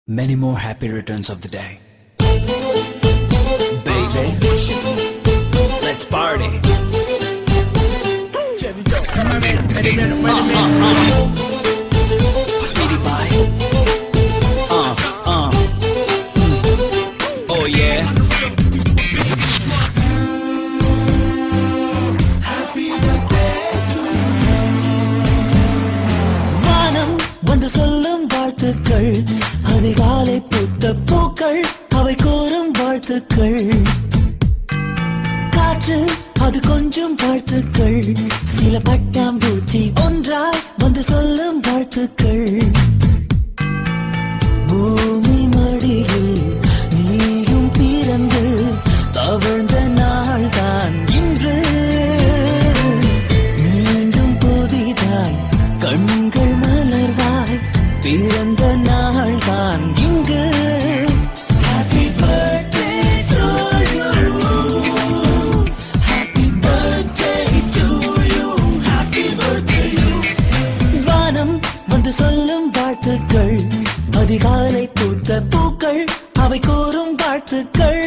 Many more happy returns of the day. Baby, let's party. Speedy pie. Oh yeah. வானம் வந்து சொல்லும் வாழ்த்துக்கள், அதிகாலை பூத்த பூக்கள் அவை கூறும் வாழ்த்துக்கள். காற்று அது கொஞ்சம் வாழ்த்துக்கள், சில பட்டாம்பூச்சி ஒன்றாய் வந்து சொல்லும் வாழ்த்துக்கள். பூமி மடியில் நீயும் பிறந்து தவழ்ந்த நாள் தான் இன்று. மீண்டும் புதிதாய் கண்கள் மலர்வாய் பிறந்த நாள் தான் இங்கு. Happy birthday to you. Happy birthday to you. Happy birthday you. வானம் வந்து சொல்லும் வாழ்த்துக்கள், அதிகாலை பூத்த பூக்கள் அவை கூறும் வாழ்த்துக்கள்.